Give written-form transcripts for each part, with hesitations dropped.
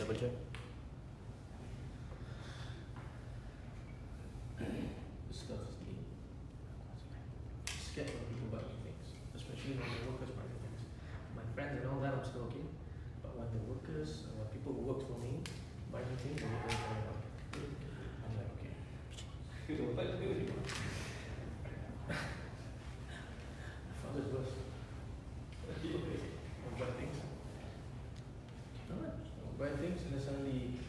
double check. This stuff is the scared when people buy me things, especially when the workers buy me things. My friends and all that, I'm still okay. But when the workers, when people who work for me buy me things, they get very annoyed. I'm like, okay. My father's worse. I'll buy things. I'll buy things and then suddenly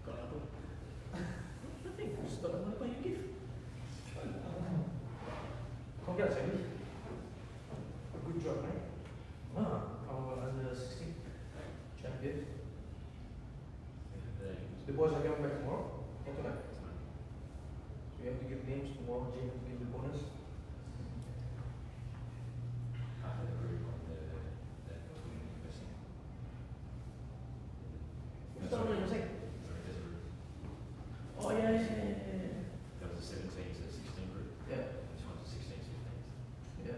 got apa? Nothing. Just tak ada apa you give. Congrats, Emily. Good job, right? Our under 16 champion. The boys are coming back tomorrow or tonight. So we have to give names tomorrow. Jane has to give the bonus. What's that one you're saying? Oh yeah. That was a 17 to 16 group. Yeah. This one's a 16 to 15. Yeah.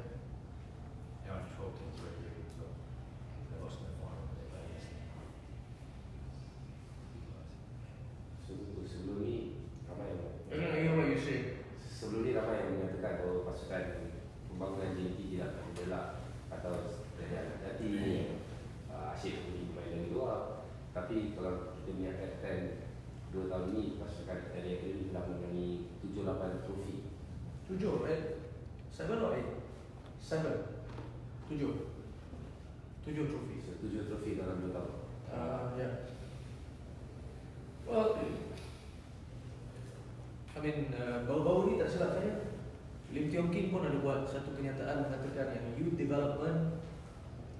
Now only 12 teams were here, so they lost in the final. They played yesterday. Sebelum ni ramai I know what you say. sebelum ni ramai yang menyatakan bahawa pasukan pembangunan JNT tidak akan bergelak atau dari anak jati asyik pergi main dari luar. Tapi kalau kita melihatkan 2 tahun ni pasukan dari akademi telah mengenai 7-8 trofi. 7, right? 7 or 8? 7. 7. 7 trophies. 7 trofi dalam 2 tahun. Yeah. Well, I mean, baru-baru ni tak silap saya, Lim Tiong Kim pun ada buat satu kenyataan mengatakan yang youth development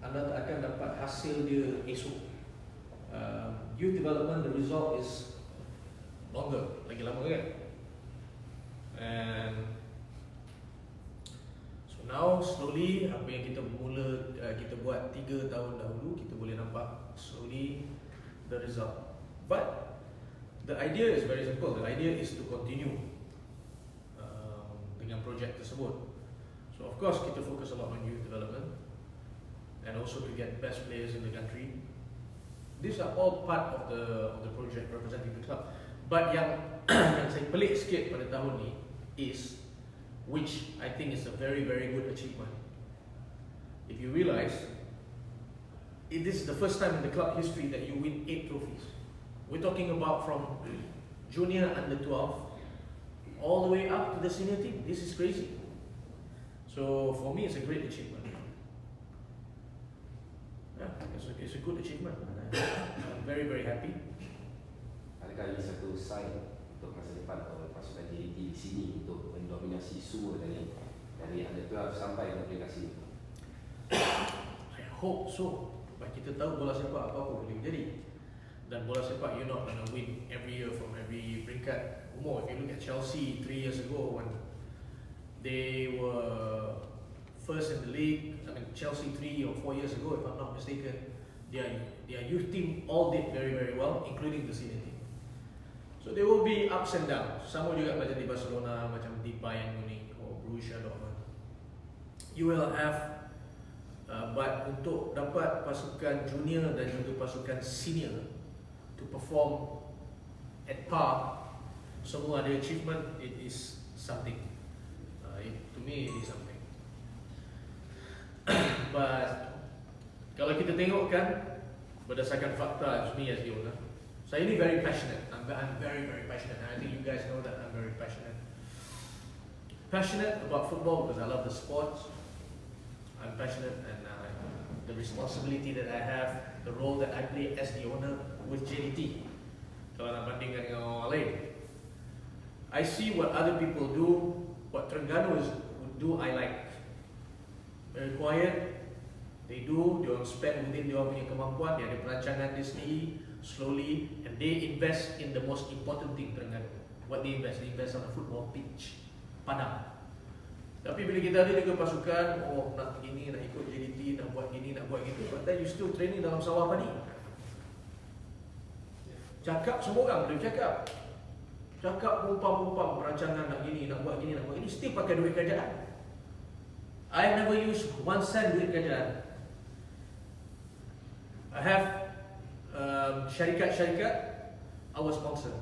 anda tak akan dapat hasil dia esok. Youth development, the result is longer, lagi lama kan? And so now slowly apa yang kita kita buat 3 tahun dahulu, kita boleh nampak slowly the result. But the idea is very simple. The idea is to continue dengan projek tersebut. So of course kita focus a lot on youth development and also to get best players in the country. These are all part of the project representing the club. But yang saya pelik sikit pada tahun ni is, which I think is a very very good achievement. If you realise, this is the first time in the club history that you win 8 trophies. We're talking about from junior under 12 all the way up to the senior team. This is crazy. So for me, it's a great achievement. Yeah, it's a good achievement. I'm very very happy. Adakah ini satu sign untuk masa depan bahawa pasukan JNT di sini untuk mendominasi semua dari under 12 sampai ke aplikasi? I hope so. But kita tahu bola sepak apa-apa boleh jadi. Dan bola sepak, you're not going to win every year from every peringkat umur. If you look at Chelsea 3 years ago when they were first in the league, I mean Chelsea 3 or 4 years ago if I'm not mistaken, their youth team all did very very well, including the senior team. So there will be ups and downs. Sama juga macam di Barcelona, macam di Bayern Munich or Borussia Dortmund. You will have, but untuk dapat pasukan junior dan juga pasukan senior to perform at par, semua ada achievement, it is something. To me, it is something. But kalau kita tengok kan, berdasarkan fakta, as me as the owner, saya ni very passionate. I'm very very passionate. And I think you guys know that I'm very passionate. Passionate about football because I love the sport. I'm passionate and the responsibility that I have, the role that I play as the owner with JDT. Kalau nak bandingkan dengan orang lain, I see what other people do, what Terengganu would do. I like very quiet. They do, they spend within their punya kemampuan. Dia ada perancangan dia sendiri, slowly, and they invest in the most important thing Terengganu. What they invest on a football pitch, padang. Tapi bila kita ada juga pasukan, nak gini, nak ikut JDT, nak buat gini, nak buat gitu, but then you still training dalam sawah padi. Cakap semua orang boleh cakap. Cakap pumpam perancangan nak gini, nak buat gini, nak buat gini, still pakai duit kerajaan. I never use 1 cent duit kerajaan. I have syarikat-syarikat our sponsor.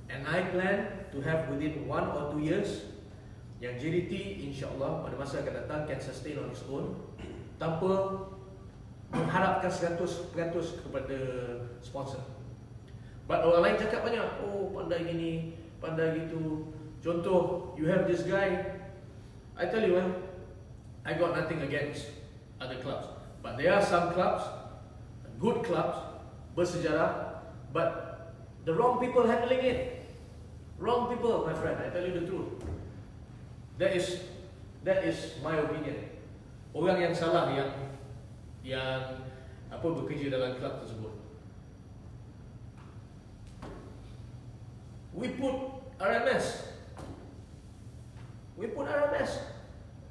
And I plan to have within 1 or 2 years yang JDT insya-Allah pada masa akan datang can sustain on its own tanpa mengharapkan 100% kepada sponsor. But orang lain cakap banyak, oh pandai gini, pandai gitu. Contoh, you have this guy, I tell you I got nothing against other clubs, but there are some clubs, good clubs, bersejarah, but the wrong people handling it. Wrong people, my friend, I tell you the truth. That is my opinion. Orang yang salah yang bekerja dalam klub tersebut. We put RMS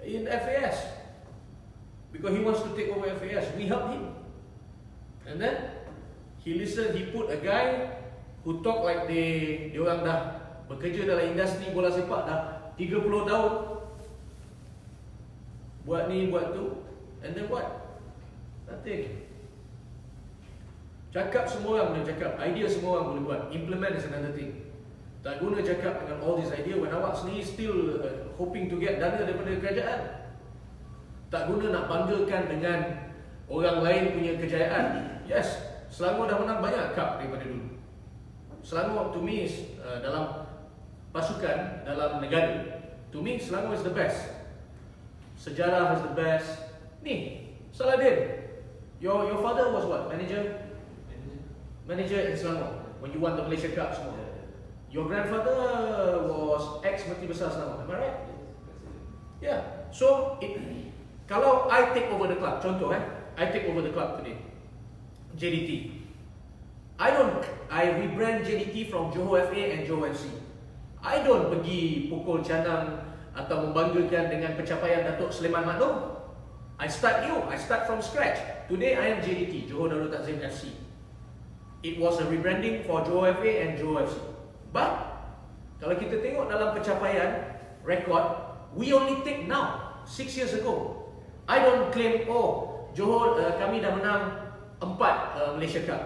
in FAS because he wants to take over FAS. We help him, and then he put a guy who talk like dia orang dah bekerja dalam industri bola sepak dah 30 tahun, buat ni buat tu, and then what? Nothing. Cakap semua orang boleh cakap, idea semua orang boleh buat, implement is another thing. Tak guna cakap dengan all this idea when awak sendiri still hoping to get dana daripada kerajaan. Tak guna nak banggakan dengan orang lain punya kejayaan. Yes, Selangor dah menang banyak cup daripada dulu. Selangor to me is dalam pasukan, dalam negara, to me Selangor is the best. Sejarah is the best. Ni, Saladin, your father was what? Manager in Selangor when you won the Malaysia Cup semua. Your grandfather was ex-Menteri Besar Selangor, am I right? Yeah. So kalau I take over the club, contoh I take over the club today, JDT. I rebrand JDT from Johor FA and Johor FC. I don't pergi pukul canang atau membanggakan dengan pencapaian Datuk Sulaiman Maknum. I start from scratch. Today I am JDT, Johor Darul Takzim FC. It was a rebranding for Johor FA and Johor FC. But kalau kita tengok dalam pencapaian rekod, we only take now 6 years ago. I don't claim Johor kami dah menang 4 Malaysia Cup.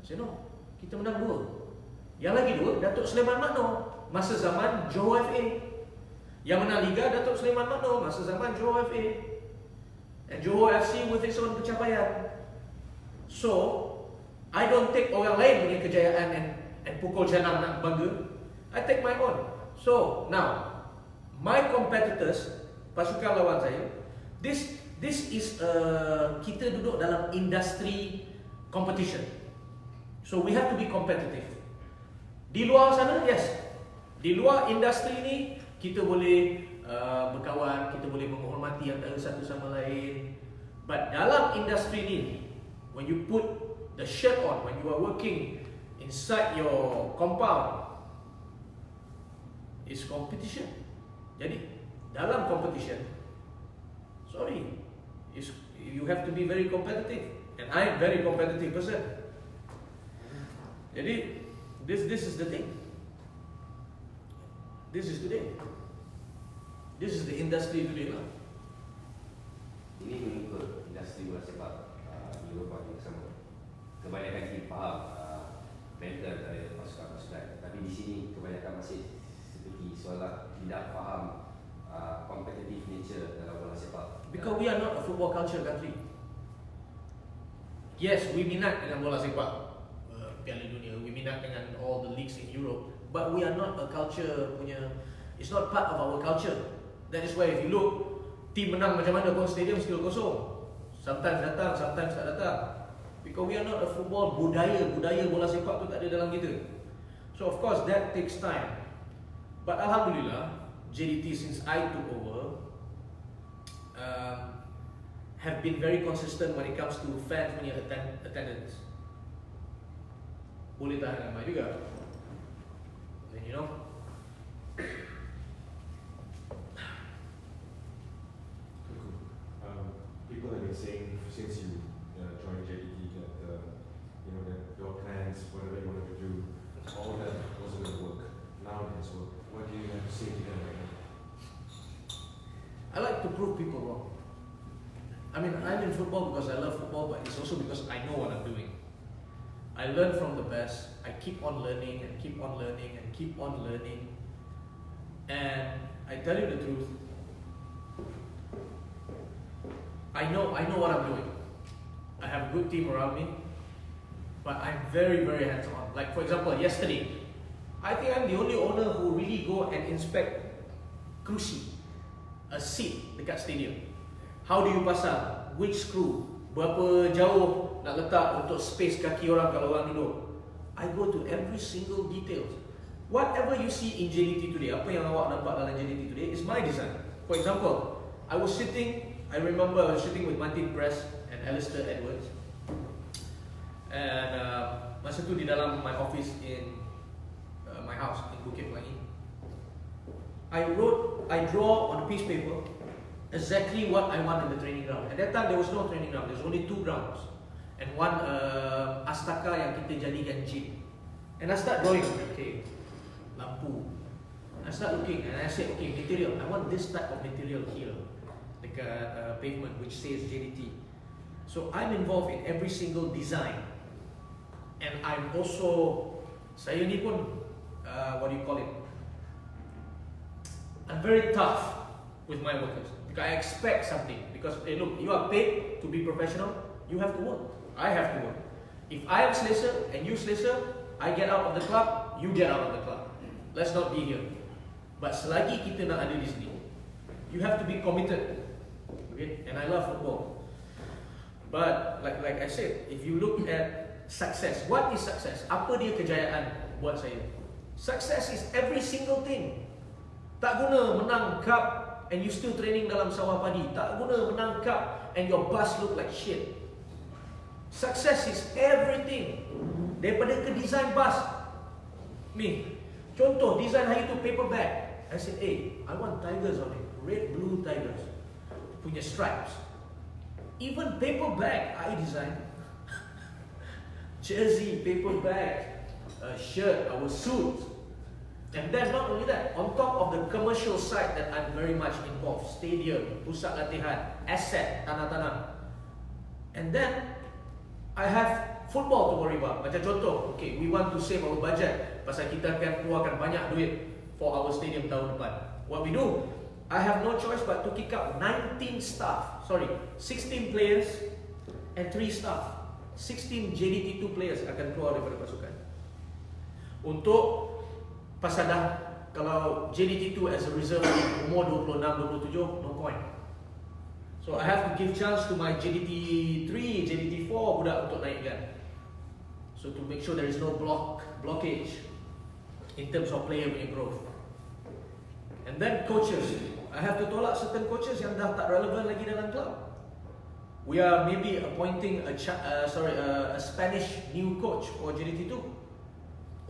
Saya no, kita menang 2. Yang lagi 2 Datuk Sulaiman Maknum masa zaman Johor FA. Yang menang Liga Datuk Sulaiman Maknum masa zaman Johor FA. And Johor FC with its own pencapaian. So I don't take orang lain punya kejayaan and pukul janang nak bangga. I take my own. So now my competitors, pasukan lawan saya, this is kita duduk dalam industry competition. So we have to be competitive. Di luar sana, yes. Di luar industri ni kita boleh berkawan, kita boleh menghormati antara satu sama lain. But dalam industri ni, when you put the shirt on, when you are working inside your compound, is competition. Jadi dalam competition, you have to be very competitive, and I am very competitive person. Jadi this is the thing. This is today. This is the industry today lah. Ini mengikut industri bola sepak di Eropah juga sama. Kebanyakan kita faham mental dari pasukan-pasukan, tapi di sini kebanyakan masih seperti soalan tidak faham competitive nature dalam bola sepak. Because we are not a football culture country. Yes, we minat dengan bola sepak Piala Dunia, we minat dengan all the leagues in Europe, but we are not a culture punya. It's not part of our culture. That is why if you look, team menang macam mana pun stadium still kosong. Sometimes datang, sometimes tak datang. Because we are not a football budaya bola sepak tu tak ada dalam kita. So of course that takes time. But alhamdulillah, JDT since I took over have been very consistent when it comes to fans punya attendance. Boleh tahan ramai juga. And you know, people have been saying since you joined JDT that that your plans, whatever you wanted to do, all that wasn't going to work. Now it has worked. What do you have to say to them right now? I like to prove people wrong. I mean, I'm in football because I love football, but it's also because I know what I'm doing. I learn from the best. I keep on learning and keep on learning and keep on learning. And I tell you the truth, I know what I'm doing. I have a good team around me, but I'm very, very hands-on. Like for example, yesterday, I think I'm the only owner who really go and inspect kerusi, a seat dekat stadium. How do you pasang? Which screw? Berapa jauh nak letak untuk space kaki orang kalau orang duduk? I go to every single details. Whatever you see in JDT today, apa yang awak nampak dalam JDT today is my design. For example, I remember I was sitting with Martin Press and Alistair Edwards, and masa tu di dalam my office in my house in Bukit Pelangi. I draw on a piece of paper exactly what I want in the training ground. At that time there was no training ground, there's only 2 grounds and one astaka yang kita jadikan gym. And I start drawing, okay, lampu. I start looking and I say, okay, material, I want this type of material here dekat pavement which says JDT. So I'm involved in every single design, and I'm also, saya ni pun what do you call it, I'm very tough with my workers because I expect something, because hey, look, you are paid to be professional, you have to work, I have to work. If I am Slater and you Slater, I get out of the club, you get out of the club. Let's not be here. But selagi kita nak ada di sini, you have to be committed. Okay? And I love football. But like I said, if you look at success, what is success? Apa dia kejayaan buat saya? Success is every single thing. Tak guna menang cup and you still training dalam sawah padi. Tak guna menang cup and your bus look like shit. Success is everything. Daripada ke design bus. Contoh, design hari tu paper bag. I said, hey, I want tigers on it. Red, blue tigers. Punya stripes. Even paper bag, I design. Jersey, paper bag, shirt, our suit. And then not only that, on top of the commercial side that I'm very much involved, stadium, pusat latihan, asset, tanah-tanah. And then, I have football to worry about. Macam contoh, okay, we want to save our budget pasal kita akan keluarkan banyak duit for our stadium tahun depan. What we do, I have no choice but to kick out 16 players and 3 staff. 16 JDT2 players akan keluar daripada pasukan. Untuk pasal dah, kalau JDT2 as a reserve umur 26, 27, no point. So I have to give chance to my JDT3, JDT4 budak untuk naikkan. So to make sure there is no blockage in terms of player punya growth. And then coaches, I have to tolak certain coaches yang dah tak relevan lagi dalam club. We are maybe appointing a Spanish new coach for JDT2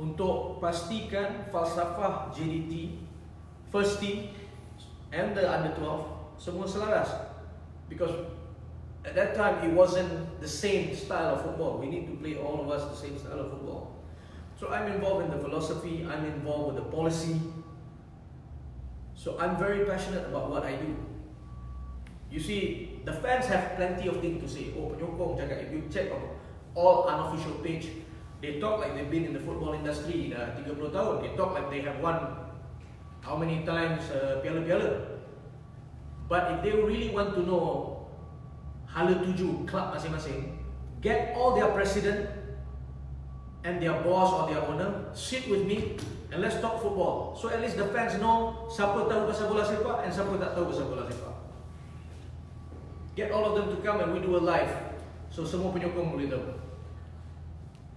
untuk pastikan falsafah JDT, first team and the under 12 semua selaras. Because at that time it wasn't the same style of football. We need to play all of us the same style of football. So I'm involved in the philosophy, I'm involved with the policy. So I'm very passionate about what I do. You see, the fans have plenty of things to say. Oh, Penyokong jaga. If you check on all unofficial page, they talk like they've been in the football industry dah 30 tahun. They talk like they have won how many times piala-piala. But if they really want to know hala tuju club masing-masing, get all their president and their boss or their owner, sit with me and let's talk football. So at least the fans know siapa tahu pasal bola sepak and siapa tak tahu pasal bola sepak. Get all of them to come and we do a live, so semua penyokong boleh tahu.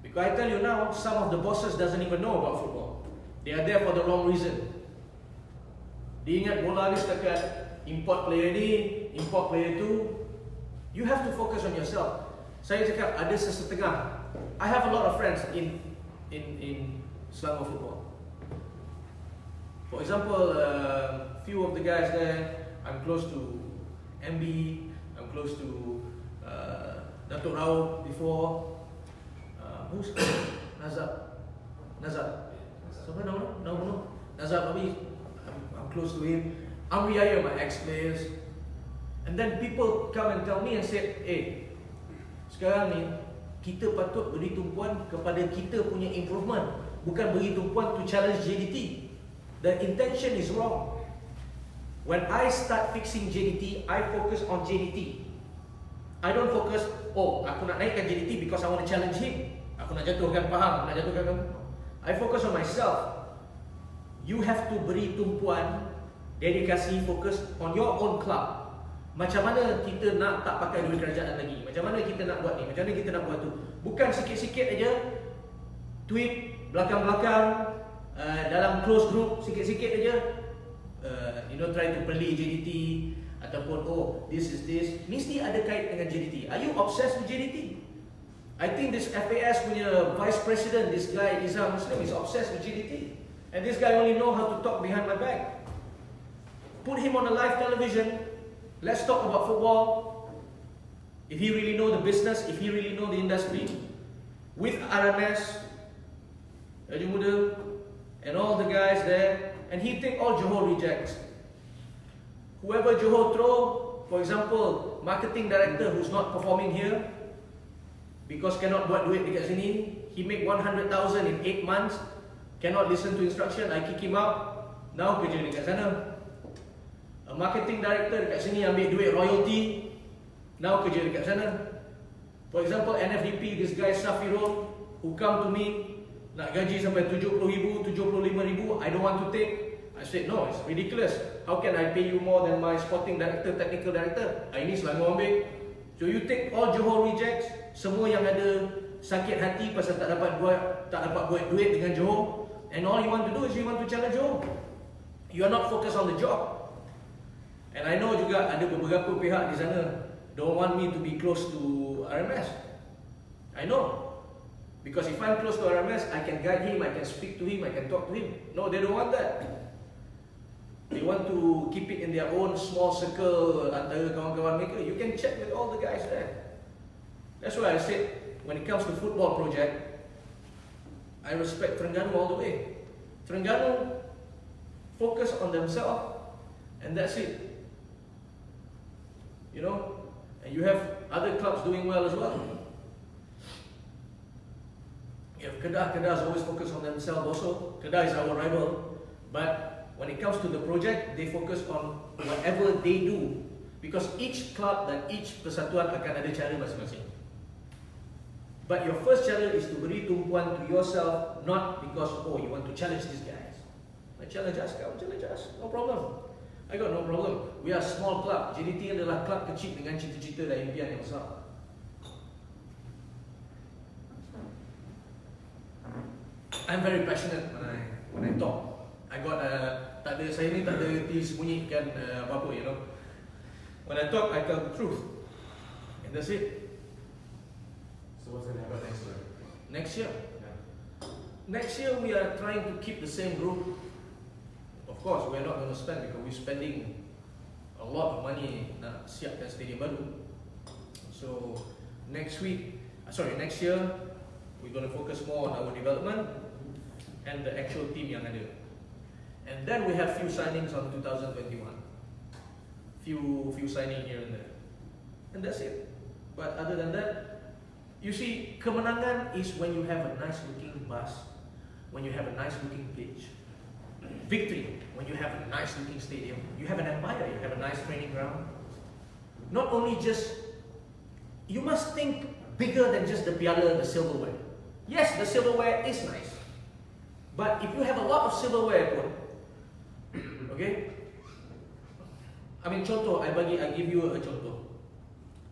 Because I tell you now, some of the bosses doesn't even know about football. They are there for the wrong reason. Dia ingat bola ni setakat import player ni, import player tu. You have to focus on yourself. Saya cakap ada sesetengah. I have a lot of friends in Selangor football. For example, few of the guys there, I'm close to MB, I'm close to Datuk Rao before. Who's Nazab? Siapa nama? Nazab Abi. I'm close to him. Amri Ayer, my ex-players. And then people come and tell me and say, hey, sekarang ni kita patut beri tumpuan kepada kita punya improvement, bukan beri tumpuan to challenge JDT. The intention is wrong. When I start fixing JDT, I focus on JDT. I don't focus, oh, aku nak naikkan JDT because I want to challenge him. Aku nak jatuhkan Pahang, nak jatuhkan kamu. I focus on myself. You have to beri tumpuan, dedikasi, fokus on your own club. Macam mana kita nak tak pakai duit kerajaan lagi? Macam mana kita nak buat ni? Macam mana kita nak buat tu? Bukan sikit-sikit aja tweet belakang-belakang dalam close group sikit-sikit aja try to beli JDT ataupun oh this is this. Mesti ada kait dengan JDT. Are you obsessed with JDT? I think this FAS punya vice president, this guy Izzah Muslim, is obsessed with JDT. And this guy only know how to talk behind my back. Put him on a live television. Let's talk about football. If he really know the business, if he really know the industry, with RMS, Haji Muda, and all the guys there, and he take all Johor rejects. Whoever Johor throw, for example, marketing director who's not performing here, because cannot buat duit dekat sini, he make 100,000 in 8 months, cannot listen to instruction, I kick him out, now kerja dekat sana. A marketing director dekat sini ambil duit royalty, now kerja dekat sana. For example, NFDP, this guy Safirul, who come to me, nak gaji sampai 70,000, 75,000, I don't want to take. I said, no, it's ridiculous. How can I pay you more than my sporting director, technical director? Ini Selangor ambil. So you take all Johor rejects, semua yang ada sakit hati pasal tak dapat buat duit dengan Johor, and all you want to do is you want to challenge Johor. You are not focused on the job. And I know juga ada beberapa pihak di sana don't want me to be close to RMS. I know. Because if I'm close to RMS, I can guide him, I can speak to him, I can talk to him. No, they don't want that. They want to keep it in their own small circle antara kawan-kawan mereka. You can check with all the guys there. That's why I said, when it comes to football project, I respect Terengganu all the way. Terengganu focus on themselves, and that's it. You know, and you have other clubs doing well as well. You have Kedah. Kedah is always focused on themselves also. Kedah is our rival, but when it comes to the project, they focus on whatever they do, because each club dan each persatuan akan ada cara masing-masing. But your first challenge is to beri tumpuan to yourself, not because oh you want to challenge these guys. Challenge us, come challenge us, no problem. I got no problem. We are a small club. JDT adalah club kecil dengan cita-cita dan impian yang besar. I'm very passionate when I talk. I got saya ni tak ada disembunyikan apa-apa, you know. When I talk, I tell the truth, and that's it. So what's going to happen next year? Next year, Yeah. next year we are trying to keep the same group. Of course, we are not going to spend because we're spending a lot of money nak siapkan stadium baru. So next year, we're going to focus more on our development and the actual team yang ada. And then we have few signings on 2021. Few signing here and there. And that's it. But other than that, you see, kemenangan is when you have a nice looking bus, when you have a nice looking pitch. Victory, when you have a nice looking stadium, you have an empire, you have a nice training ground. Not only just, you must think bigger than just the piala, the silverware. Yes, the silverware is nice. But if you have a lot of silverware pun, okay? I mean, contoh, I give you a contoh.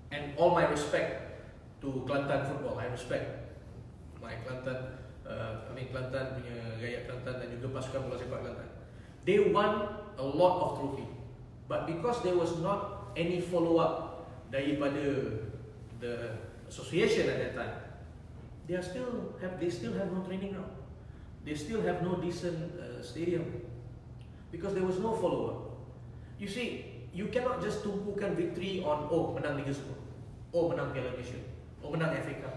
And all my respect to Kelantan football, I respect my Kelantan, Kelantan punya gaya Kelantan dan juga pasukan bola sepak Kelantan. They won a lot of trophy, but because there was not any follow-up daripada the association at that time, they still have no training ground. They still have no decent stadium because there was no follow-up. You see, you cannot just tumpukan victory on menang Liga Super, menang Piala Malaysia, menang FA Cup.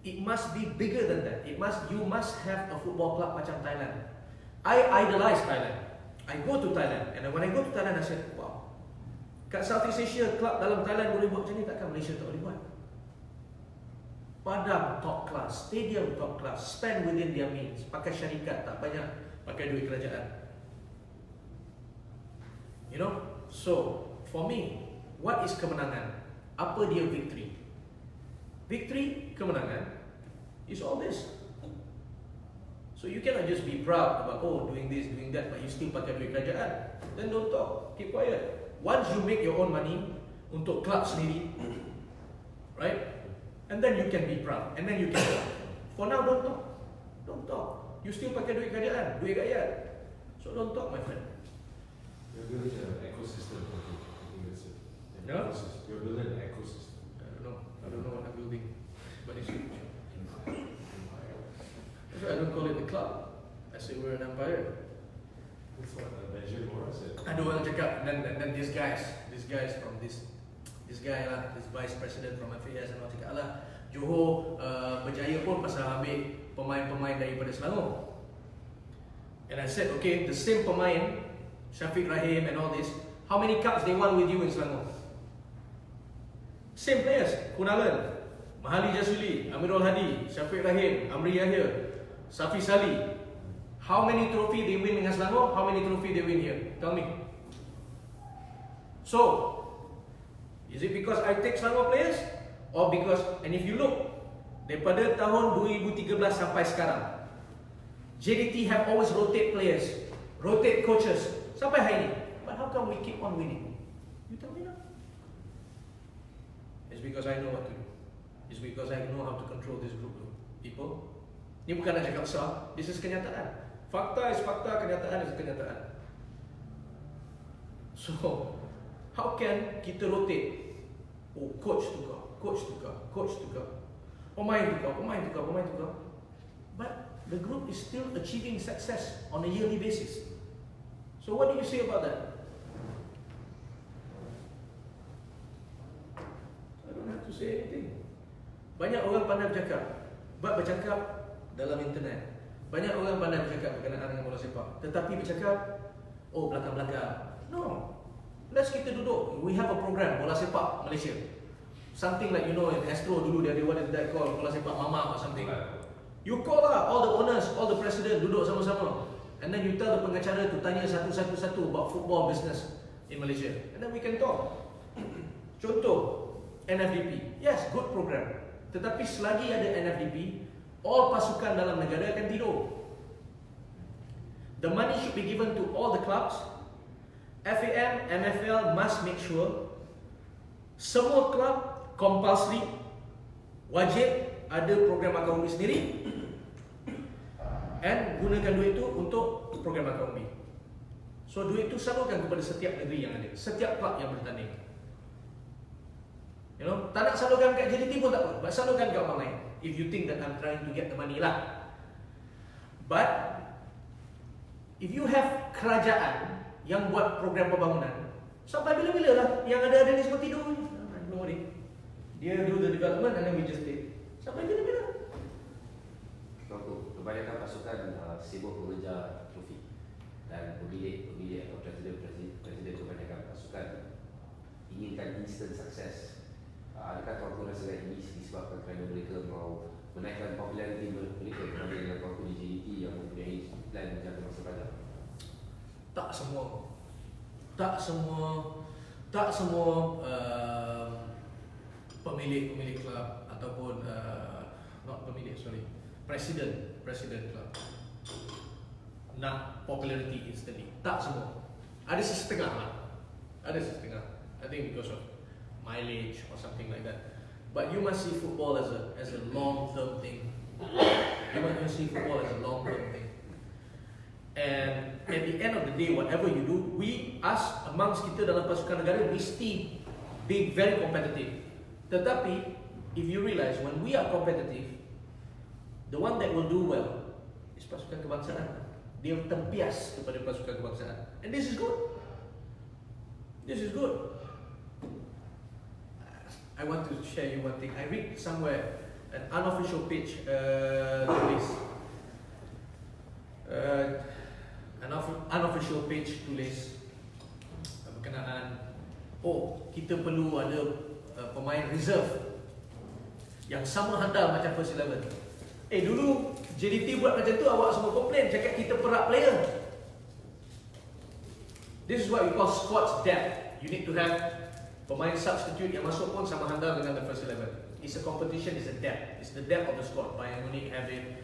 It must be bigger than that. You must have a football club macam Thailand. I idolize Thailand. I go to Thailand, and when I go to Thailand, I said, wow, kat Southeast Asia, club dalam Thailand boleh buat macam ni, takkan Malaysia tak boleh buat? padang top class, stadium top class, spend within their means, pakai syarikat, tak banyak pakai duit kerajaan. You know, so for me, what is kemenangan? Apa dia victory? Victory, kemenangan is all this. So you cannot just be proud about doing this, doing that, but you still pakai duit kerajaan. Then don't talk, keep quiet. Once you make your own money untuk club sendiri, right? And then you can be proud, and then you can talk. For now, don't talk. Don't talk. You still pakai duit kerajaan, duit rakyat. So don't talk, my friend. You're building an ecosystem. I think that's it. Yeah? You're building an ecosystem. I don't know what I'm building, but it's huge. That's why I don't call it a club. I say we're an empire. That's what Benjamin Moore said. Ada orang cakap, and then these guys from this guy lah, this vice president from FAS, and orang cakap lah, Johor berjaya pun pasal ambil pemain-pemain daripada Selangor. And I said, okay, the same pemain, Syafiq Rahim and all this, how many cups they won with you in Selangor? Same players, Kunalan, Mahali Jasuli, Amirul Hadi, Syafiq Rahim, Amri Yahya, Safi Sali. How many trophy they win dengan Selangor? How many trophy they win here? Tell me. So, is it because I take Selangor players? Or because, and if you look, daripada tahun 2013 sampai sekarang, JDT have always rotate players, rotate coaches, sampai hari ini. But how come we keep on winning? You tell me now. It's because I know what to do. It's because I know how to control this group of people. Ini bukan nak cakap besar, this is kenyataan. Fakta is fakta, kenyataan is kenyataan. So, how can kita rotate? Oh, coach tukar, pemain tukar. But the group is still achieving success on a yearly basis. So what do you say about that? I don't have to say anything. Banyak orang pandai bercakap dalam internet. Banyak orang pandai bercakap berkenaan dengan bola sepak, tetapi bercakap, belakang-belakang. No. Let's kita duduk. We have a program bola sepak Malaysia. Something like, in Astro dulu dia ada what is that called, bola sepak mama or something. You call lah all the owners, all the president duduk sama-sama. And then you tell the pengacara to tanya satu-satu about football business in Malaysia. And then we can talk. Contoh, NFDP. Yes, good program. Tetapi selagi ada NFDP, all pasukan dalam negara akan tidur. The money should be given to all the clubs. FAM, MFL must make sure semua club compulsory wajib ada program akaunti sendiri, and gunakan duit itu untuk program akaunti. So duit itu salurkan kepada setiap negeri yang ada, setiap club yang bertanding. Tak nak salurkan kat JDT pun tak apa, salurkan kat orang lain. If you think that I'm trying to get the money lah. But if you have kerajaan yang buat program pembangunan, sampai bila-bila lah yang ada ni semua tidur. No worry. Dia do the development and then we just take. Sampai bila-bila. Kebanyakan pasukan sibuk mengejar trofi, dan pemilik atau presiden kebanyakan pasukan inginkan instant success. Adakah tuan-tuan rasa ini disebabkan kerana mereka mahu menaikkan populariti mereka kerana dengan tuan-tuan di JDT yang mempunyai plan jangka masa panjang? Tak semua pemilik klub ataupun presiden klub nak popularity instantly. Tak semua. Ada setengah lah. I think because of mileage or something like that. But you must see football as a long-term thing. And at the end of the day, whatever you do, amongst kita dalam pasukan negara, mesti be very competitive. Tetapi, if you realize, when we are competitive, the one that will do well is pasukan kebangsaan. Dia tempias kepada pasukan kebangsaan. And this is good. I want to share you one thing. I read somewhere an unofficial page tulis. Unofficial page tulis berkenaan kita perlu ada pemain reserve yang sama handal macam first 11. Dulu JDT buat macam tu, awak semua komplain, cakap kita perak player. This is what we call squad's depth. You need to have pemain substitute yang masuk pun sama handal dengan the first 11. It's a competition, it's a depth. It's the depth of the squad. Bayern Munich have it,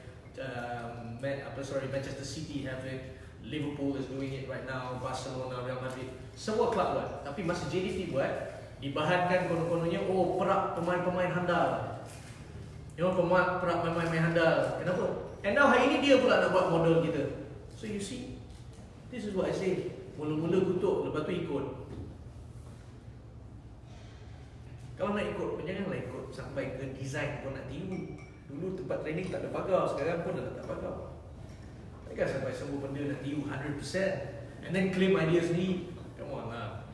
Manchester City have it, Liverpool is doing it right now, Barcelona, Real Madrid. Semua klub buat. Tapi masa JDT buat, dibahankan konon-kononnya, perak pemain-pemain handal. Perak pemain-pemain handal. Kenapa? And now hari ini dia pula nak buat model kita. So you see, this is what I say. Mula-mula kutuk, lepas tu ikut. Kalau nak ikut, janganlah ikut sampai ke design pun nak tiru. Dulu tempat training tak ada pagar, sekarang pun dah tak pagar. Takkan sampai semua benda nak tiru 100% and then claim ideas ni. Come on lah.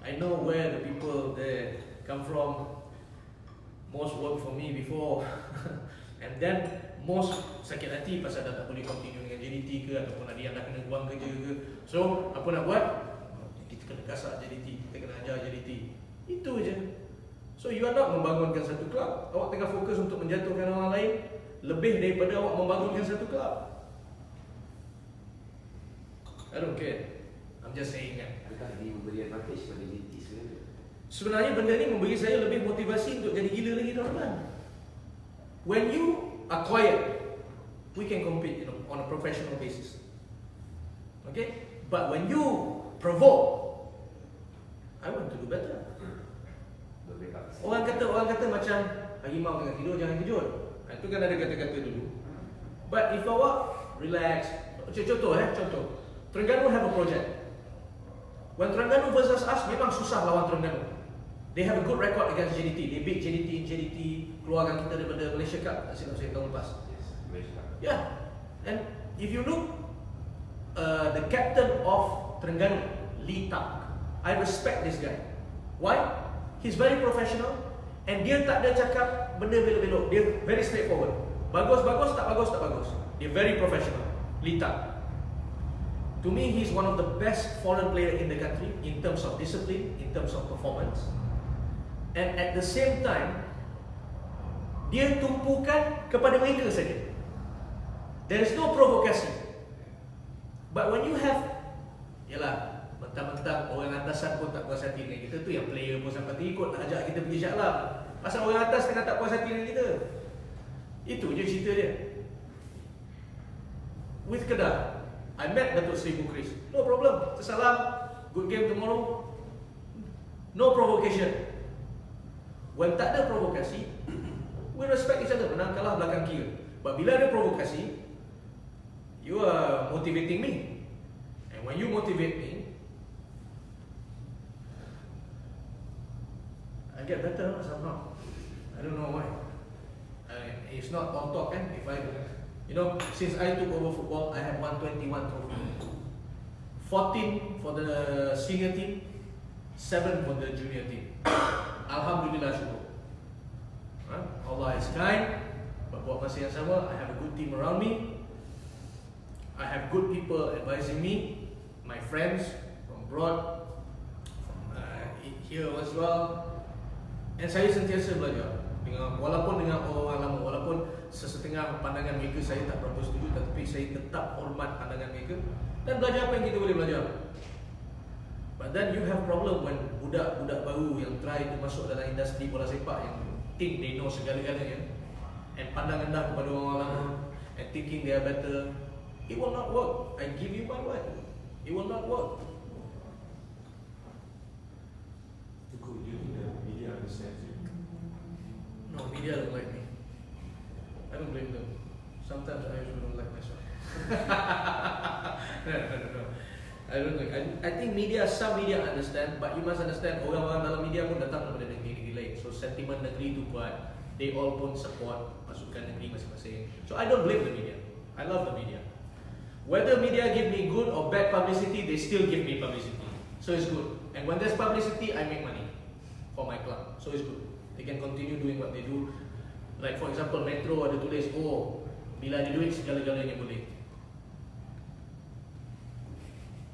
I know where the people there come from. Most work for me before. And then most sakit hati pasal dah tak boleh continue dengan JDT ke, ataupun ada yang dah kena buang kerja ke. So, apa nak buat? Kita kena gasak JDT, kita kena ajar JDT. Itu je. So, you are not membangunkan satu kelab. Awak tengah fokus untuk menjatuhkan orang lain lebih daripada awak membangunkan satu kelab. I don't care. I'm just saying kan. Adakah dia memberi advantage pada JDT sebenarnya? Sebenarnya benda ni memberi saya lebih motivasi untuk jadi gila lagi tahun depan. When you are quiet, we can compete, on a professional basis. Okay? But when you provoke, I want to do better. Orang kata macam harimau tengah tidur jangan kejut. Itu kan ada kata-kata dulu. But if awak relax, contoh. Terengganu have a project. When Terengganu versus us, memang susah lawan Terengganu. They have a good record against JDT. They beat JDT keluarkan kita daripada Malaysia Cup saya tahun lepas. Yes, Malaysia Cup. Yeah. And if you look, the captain of Terengganu, Lee Tak, I respect this guy. Why? He's very professional and dia tak ada cakap benda belok-belok. Dia very straightforward. Bagus, tak bagus. Dia very professional. Lee Tak. To me, he's one of the best foreign player in the country in terms of discipline, in terms of performance. And at the same time, dia tumpukan kepada mereka saja. There is no provokasi. But when you have, mentang-mentang orang atasan pun tak puas hati dengan kita, tu yang player pun sampai terikut nak ajak kita pergi syaklam. Pasal orang atas tengah tak puas hati dengan kita. Itu je cerita dia. With Kedah, I met Datuk Seri Bukris. No problem, tersalam, good game tomorrow. No provocation. When tak ada provokasi, we respect each other, menang kalah belakang kira. But bila ada provokasi, you are motivating me. And when you motivate me, I get better somehow. I don't know why. It's not on top kan. If I, since I took over football, I have 121 trophies. 14 for the senior team, 7 for the junior team. Alhamdulillah syukur. Allah is kind. But buat masa yang sama, I have a good team around me. I have good people advising me. My friends from abroad, from here as well. And saya sentiasa belajar. Walaupun dengan orang lama, walaupun sesetengah pandangan mereka saya tak berapa setuju, tetapi saya tetap hormat pandangan mereka dan belajar apa yang kita boleh belajar. But then you have problem when budak-budak baru yang try to masuk dalam industri bola sepak yang think they know segala-galanya and pandang rendah kepada orang lama and thinking they are better. It will not work. I give you my word. It will not work. Do you think the media understands you? No, media don't like me. I don't blame them. Sometimes I also don't like myself. No. I don't think. I think media, some media understand, but you must understand orang-orang dalam media pun datang daripada negeri-negeri lain. So sentimen negeri tu kuat. They all pun support pasukan negeri masing-masing. So I don't blame the media. I love the media. Whether media give me good or bad publicity, they still give me publicity. So it's good. And when there's publicity, I make money for my club. So it's good. They can continue doing what they do. Like for example, Metro ada tulis, bila ada duit segala-galanya boleh.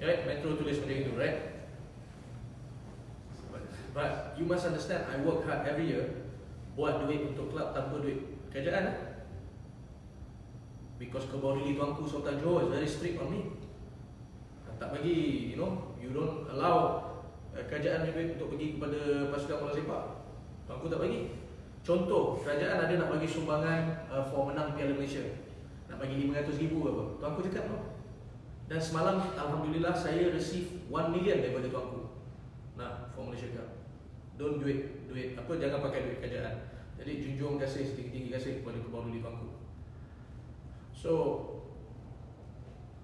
Right? Metro tulis macam itu, right? But you must understand, I work hard every year buat duit untuk klub tanpa duit kerajaan. Because Kebauri Tuanku Sultan Johor is very strict on me. Tak bagi, you don't allow kerajaan duit untuk pergi kepada pasukan bola sepak. Tuanku tak bagi. Contoh, kerajaan ada nak bagi sumbangan for menang Piala Malaysia. Nak bagi 500,000 apa. Tuanku cakap no. Dan semalam alhamdulillah saya receive 1 million daripada tuanku. Nah, for Malaysia Cup. Don't duit apa, jangan pakai duit kerajaan. Jadi junjung kasih, setinggi-tinggi kasih kepada Kebauri tuanku. So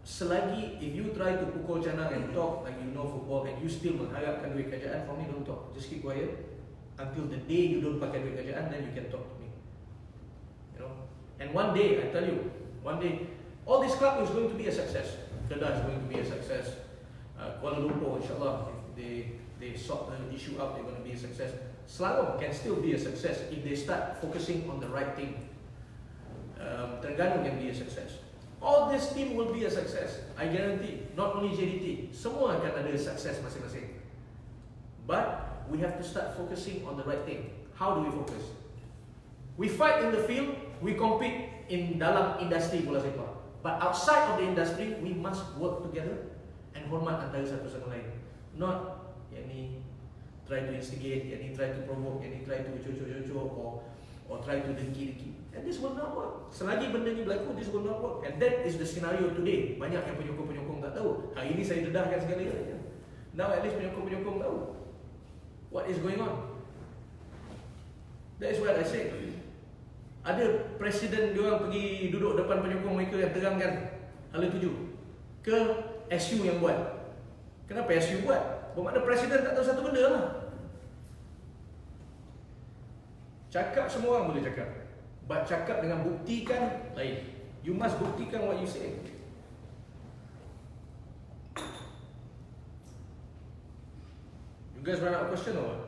selagi if you try to pukul canang and talk like you know football and you still mengharapkan duit kerajaan, for me don't talk. Just keep quiet until the day you don't pakai duit kerajaan, then you can talk to me. You know. And one day I tell you, one day all this club is going to be a success. Kedah is going to be a success. Kuala Lumpur, inshallah, if they sort the issue out, they're going to be a success. Selangor can still be a success if they start focusing on the right thing. Terengganu can be a success. All this team will be a success, I guarantee. Not only JDT, semua akan ada success masing-masing. But we have to start focusing on the right thing. How do we focus? We fight in the field, we compete in dalam industri bola sepak. But outside of the industry, we must work together and hormat antara satu sama lain. Not yang ni try to instigate, yang ni try to provoke, yang ni try to cucuk-cucuk or try to dengki-dengki. And this will not work. Selagi benda ni berlaku, this will not work. And that is the scenario today. Banyak yang penyokong-penyokong tak tahu. Hari ini saya dedahkan segala-galanya. Now at least penyokong-penyokong tahu what is going on. That is what I say. Ada presiden diorang pergi duduk depan penyokong mereka yang terangkan hala tuju ke SU yang buat. Kenapa SU buat? Bermakna presiden tak tahu satu benda lah. Cakap semua orang boleh cakap, but cakap dengan buktikan lain. You must buktikan what you say. You guys run out of question or what?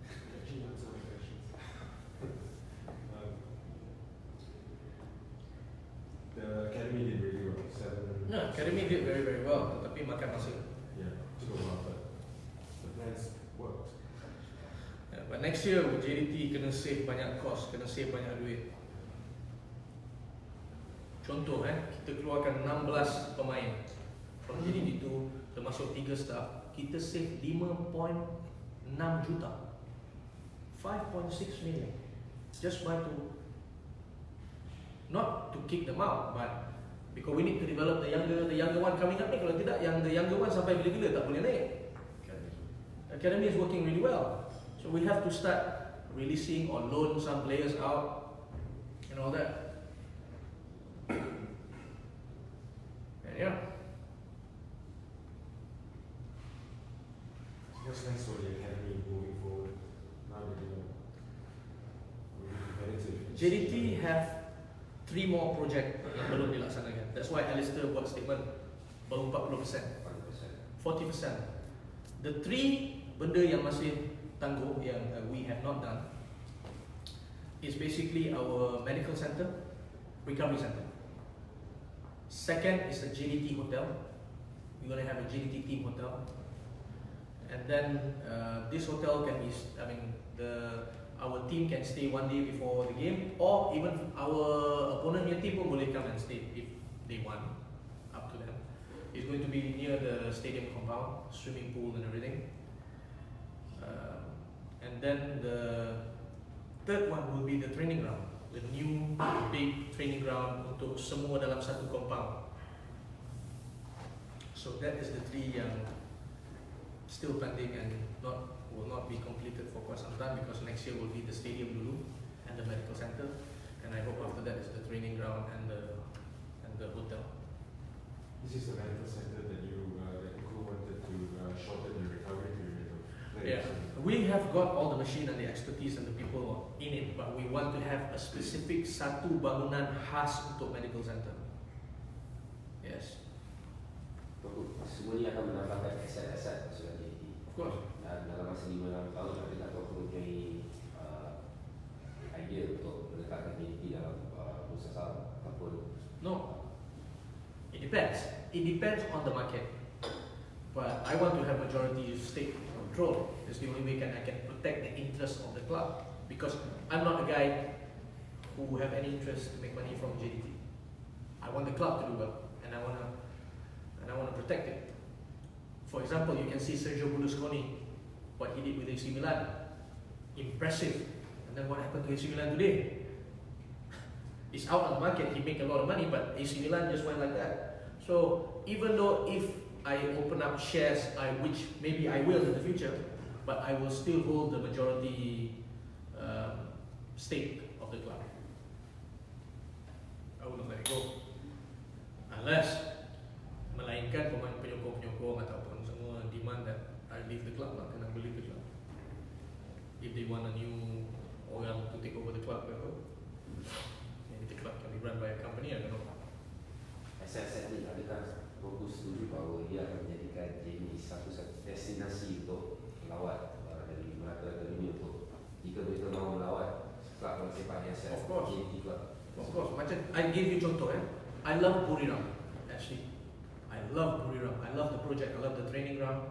Actually, answer my questions. The academy did really well. 7. No, academy did very very well, tetapi makan masa. Yeah, took a while, but the plans worked. But next year JDT kena save banyak cost, kena save banyak duit. Contoh kita keluarkan 16 pemain from JDT itu, termasuk 3 staff, kita save 5.6 juta, 5.6 million, just by to not to kick them out, but because we need to develop the younger one coming up ni. Kalau tidak, yang the younger one sampai bila-bila tak boleh naik. Academy is working really well. So we have to start releasing or loan some players out and all that. And yeah. What's next for the academy moving forward? Now that you're competitive. JDT have 3 more project yang belum dilaksanakan. That's why Alistair buat statement baru 40%, 40%. The 3 benda yang masih tangguh yang we have not done is basically our medical center, recovery center. Second is the JDT hotel. We're going to have a JDT team hotel, and then this hotel can be, our team can stay 1 day before the game, or even our opponent team pun boleh come and stay if they want, up to them. It's going to be near the stadium compound, swimming pool and everything. And then the third one will be the training ground, the new big training ground untuk semua dalam satu compound. So that is the 3 yang still pending and will not be completed for quite some time, because next year will be the stadium dulu and the medical center, and I hope after that is the training ground and the hotel. This is the medical center that you wanted to shorten the recovery period of players. Yeah, we have got all the machine and the expertise and the people in it, but we want to have a specific satu bangunan khas untuk medical center. Yes. Semua ni akan menambahkan aset-aset pasukan JDT. Of course. Dan dalam masa 5-6 tahun, adakah kau mempunyai idea untuk meletakkan JDT dalam bursa saham ataupun? No. It depends. It depends on the market. But I want to have majority stake control. That's the only way I can protect the interest of the club. Because I'm not a guy who have any interest to make money from JDT. I want the club to do well, and I wanna protect it. For example, you can see Sergio Berlusconi, what he did with AC Milan, impressive. And then what happened to AC Milan today? It's out on the market. He make a lot of money, but AC Milan just went like that. So even though if I open up shares, which maybe I will in the future, but I will still hold the majority stake of the club. I will not let it go. Unless melainkan penyokong-penyokong ataupun semua demand that I leave the club lah, kena beli the club. If they want a new orang to take over the club, maybe the club can be run by a company, I don't know. Saya ni adakah fokus setuju bahawa dia akan menjadikan JB satu destinasi untuk melawat dari Melaka ke dunia untuk jika mereka mahu melawat klub bola sepak yang saya Of course. JB club. Of course, macam I give you contoh I love Buriram actually. I love Buriram. I love the project. I love the training ground.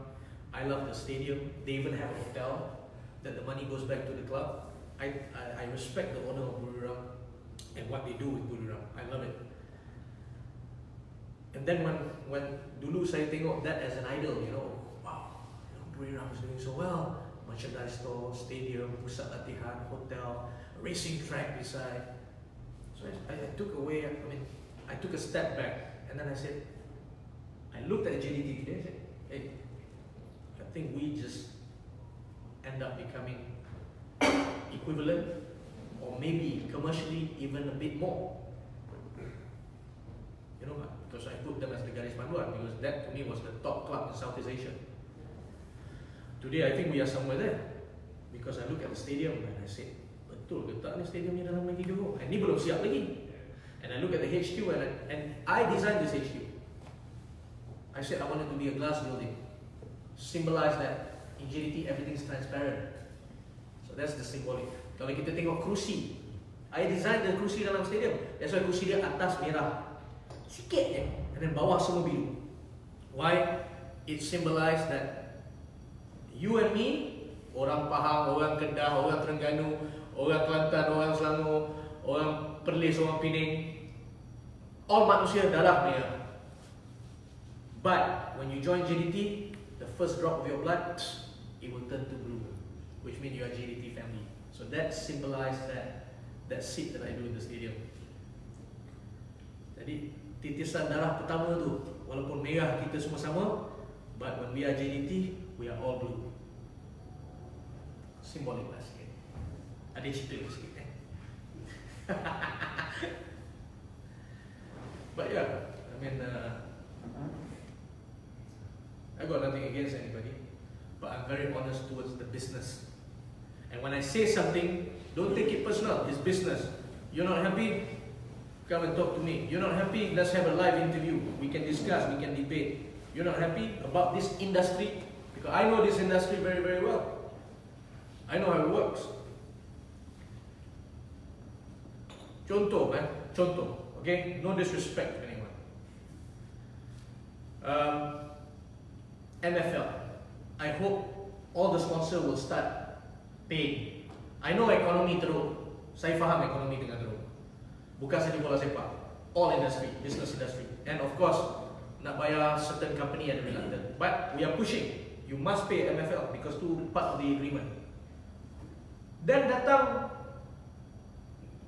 I love the stadium. They even have a hotel that the money goes back to the club. I respect the owner of Buriram and what they do with Buriram. I love it. And then when dulu saya tengok that as an idol, wow, Buriram is doing so well. Merchandise store, stadium, pusat latihan, hotel, racing track beside. So I took a step back, and then I said, I looked at JDT today and said, hey, I think we just end up becoming equivalent or maybe commercially even a bit more. Because I put them as the garis panduan, because that to me was the top club in Southeast Asia. Today I think we are somewhere there, because I look at the stadium and I say, betul ke tak ni stadium ni dalam lagi Johor? And ni belum siap lagi. And I look at the HQ and I designed this HQ. I said I wanted to be a glass building, symbolize that in JDT everything is transparent. So that's the symbolic. Kalau kita tengok kerusi, I designed the kerusi dalam stadium. That's why kerusi dia atas merah, sikit je, and then bawah semua biru. Why? It symbolized that you and me, orang Pahang, orang Kedah, orang Terengganu, orang Kelantan, orang Selangor, orang Perlis, orang Pening, all manusia darah merah. But when you join JDT, the first drop of your blood, it will turn to blue, which means you are JDT family. So that symbolized that seat that I do in the stadium. Jadi titisan darah pertama tu, walaupun merah kita semua sama, but when we are JDT, we are all blue. Simbolik lah sikit. Ada cerita sikit But yeah, I mean, I got nothing against anybody, but I'm very honest towards the business. And when I say something, don't take it personal. It's business. You're not happy? Come and talk to me. You're not happy? Let's have a live interview. We can discuss, we can debate. You're not happy about this industry? Because I know this industry very, very well. I know how it works. Contoh, contoh. Okay, no disrespect to anyone. NFL. I hope all the sponsor will start paying. I know economy teruk. Saya faham ekonomi tengah teruk. Bukan saja bola sepak, all industry, business industry, and of course nak bayar certain company yang reluctant. But we are pushing. You must pay MFL because itu part of the agreement. Then datang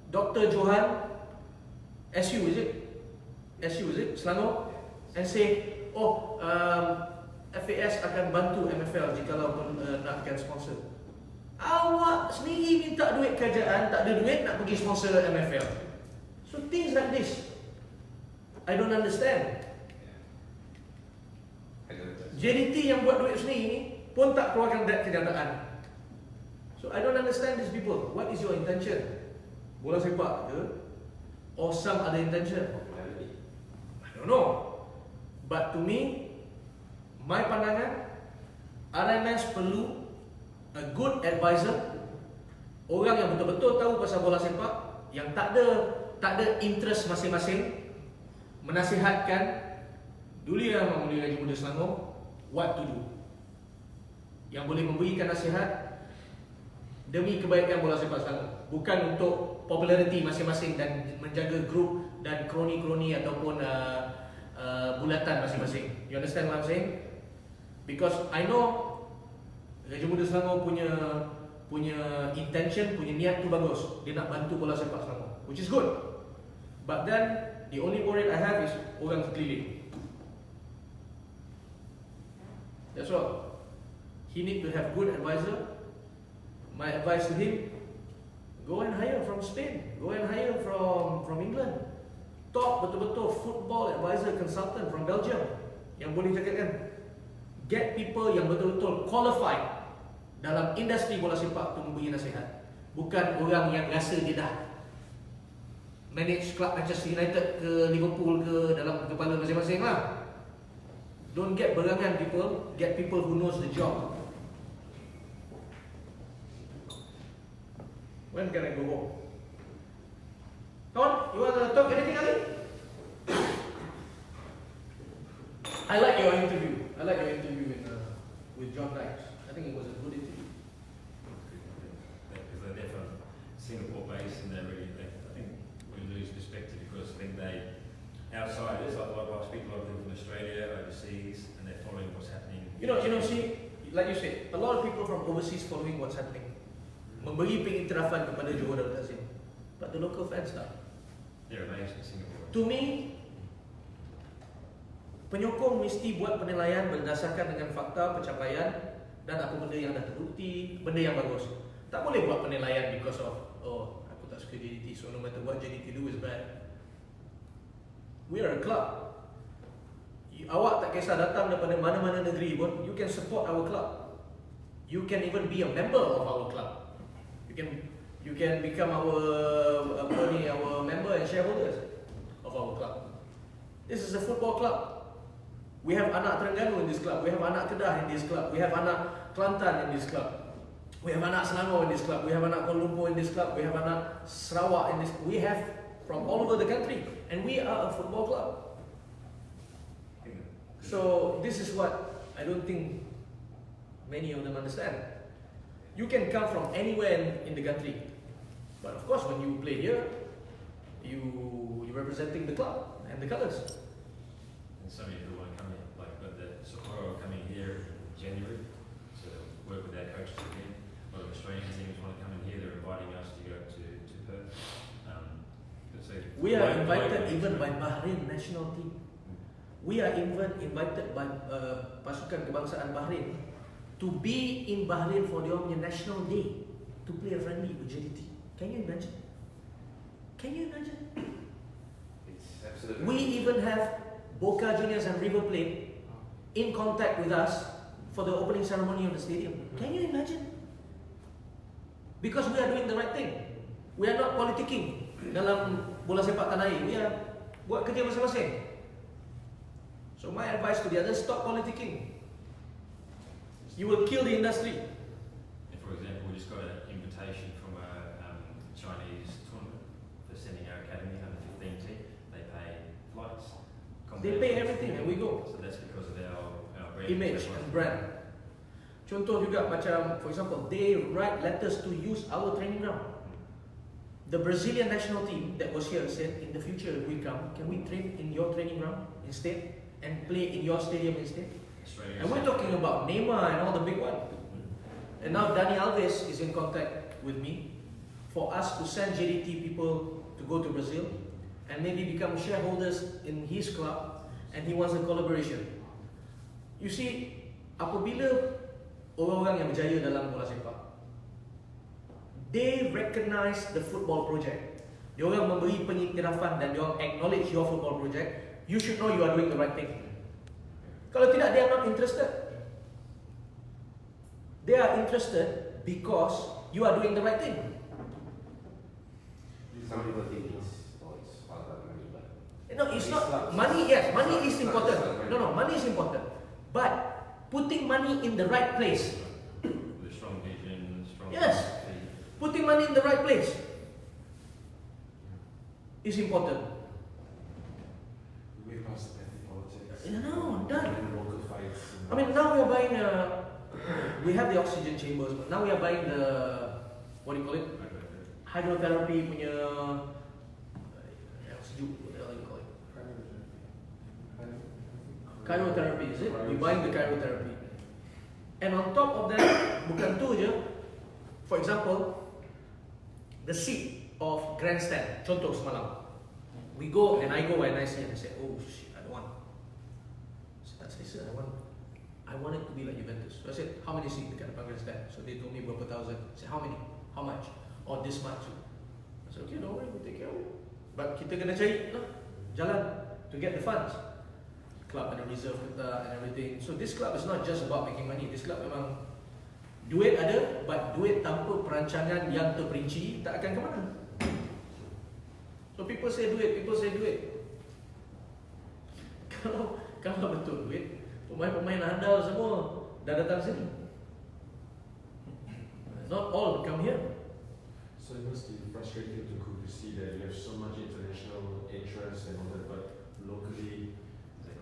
Dr. Johan, SU is it? Selangor, and say, oh, FAS akan bantu MFL jikalau nakkan sponsor. Awak sendiri minta duit kerajaan, tak ada duit nak pergi sponsor MFL. So things like this, I don't understand. JDT yang buat duit sendiri ni pun tak keluarkan debt kenyataan. So I don't understand these people. What is your intention? Bola sepak ke? Or some other intention? I don't know. But to me, my pandangan, RMS perlu a good advisor, orang yang betul-betul tahu pasal bola sepak, yang tak ada interest masing-masing, menasihatkan dulu yang Mulia Raja Muda Selangor what to do. Yang boleh memberikan nasihat demi kebaikan bola sepak Selangor, bukan untuk populariti masing-masing dan menjaga grup dan kroni-kroni ataupun bulatan masing-masing. You understand what I'm saying? Because I know Raja Muda Selangor punya intention, punya niat tu bagus. Dia nak bantu bola sepak Selangor, which is good. But then the only worry I have is orang sekeliling. That's all. He need to have good advisor. My advice to him, go and hire from Spain, go and hire from England. Top betul-betul football advisor consultant from Belgium yang boleh cakapkan. Get people yang betul-betul qualified dalam industri bola sepak untuk memberi nasihat. Bukan orang yang rasa dia dah manage club Manchester United ke Liverpool ke dalam kepala masing-masing lah. Don't get berangan people, get people who knows the job. When can I go home? Kawan, you want to talk anything lagi? I like your interview. I like your interview with John Knight. I think it was a good interview. Because they're from Singapore-based and they're really, I think we lose perspective because I think they outsiders. I speak to a lot of people from Australia, overseas, and they're following what's happening. You know, see, like you said, a lot of people from overseas following what's happening. Memberi pengiktirafan kepada Johor Darul Takzim. But the local fans tak. They're amazed in Singapore. To me, penyokong mesti buat penilaian berdasarkan dengan fakta, pencapaian dan apa benda yang dah terbukti, benda yang bagus. Tak boleh buat penilaian because of, oh, aku tak suka JDT, so no matter what JDT do is bad. We are a club. Awak tak kisah datang daripada mana-mana negeri pun, you can support our club. You can even be a member of our club. You can become our member and shareholders of our club. This is a football club. We have anak Terengganu in this club. We have anak Kedah in this club. We have anak Kelantan in this club. We have anak Selangor in this club. We have anak Kuala Lumpur in this club. We have anak Sarawak in this. We have from all over the country, and we are a football club. So this is what I don't think many of them understand. You can come from anywhere in the country, but of course when you play here, you're representing the club and the colours. And so many people want to come here, like but the Sapporo are coming here in January to work with our coaches again. A lot of Australian teams want to come in here. They're inviting us to go to Perth. We are invited even by Bahrain national team. We are even invited by pasukan kebangsaan Bahrain to be in Bahrain for their national day to play a friendly with JDT. Can you imagine? Can you imagine? It's absolutely. We even have Boca Juniors and River Plate in contact with us for the opening ceremony of the stadium. Can you imagine? Because we are doing the right thing. We are not politicking dalam bola sepak tanah air. We are buat kerja masing-masing. So my advice to the others, stop politicking. You will kill the industry. And for example, we just got an invitation from a Chinese tournament for sending our academy under 15 team. They pay flights. They pay everything and we go. So that's because of our brand. Image and brand. Contoh juga macam, for example, they write letters to use our training ground. The Brazilian national team that was here said, in the future if we come, can we train in your training ground instead and play in your stadium instead? Australia And we're talking about Neymar and all the big ones. And now Dani Alves is in contact with me for us to send JDT people to go to Brazil and maybe become shareholders in his club, and he wants a collaboration. You see, apabila orang-orang yang berjaya dalam bola sepak, they recognize the football project. Diorang memberi pengiktirafan dan diorang acknowledge your football project. You should know you are doing the right thing. Kalau tidak, they are not interested. They are interested because you are doing the right thing. Some people think it's all about money, but No, it's not. Money, yes, money is important. No, money is important. But putting money in the right place. With a strong vision, strong Yes. philosophy. Putting money in the right place is important. Way past petty politics. No, done. And local fights. I mean, now we are buying we have the oxygen chambers, but now we are buying the what do you call it? Okay. Hydrotherapy punya yang sejuk, what the hell you call it? Cryotherapy, is it? We're buying the cryotherapy. And on top of that, bukan tu je, for example, the seat of grandstand, contoh semalam. We go and I go and I see and I say, oh shit, I don't want. So that's what I said, I want it to be like Juventus. So I said, how many seats dekat depan grandstand? So they told me berapa thousand. I said, how many? How much? Oh, this much. I said, okay, don't worry, we'll take care of it. But kita kena cari jalan to get the funds. Club ada reserve kita and everything. So this club is not just about making money. This club memang duit ada, but duit tanpa perancangan yang terperinci tak akan ke mana. So people say duit. Kalau betul duit, pemain-pemain handal semua dah datang sini. Not all come here. So it must be frustrating to see that you have so much international interest and all that, but locally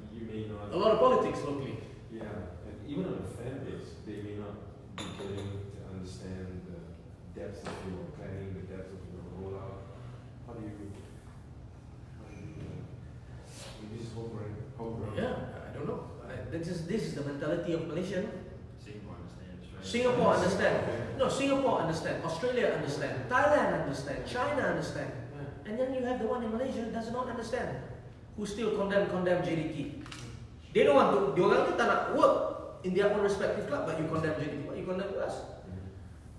you may not. A lot of politics locally. Yeah, and even on the fan base, they may not be willing to understand the depth of your planning, the depth of your rollout. How do you do that? This is homegrown. Yeah, I don't know. This is the mentality of Malaysia. Singapore understand. Singapore understand. No, Singapore understand. Australia understand. Thailand understand. China understand. And then you have the one in Malaysia does not understand. Who still condemn JDT. They don't want to. Diorang tu tak nak work in their own respective club, but you condemn JDT. What you condemn to us?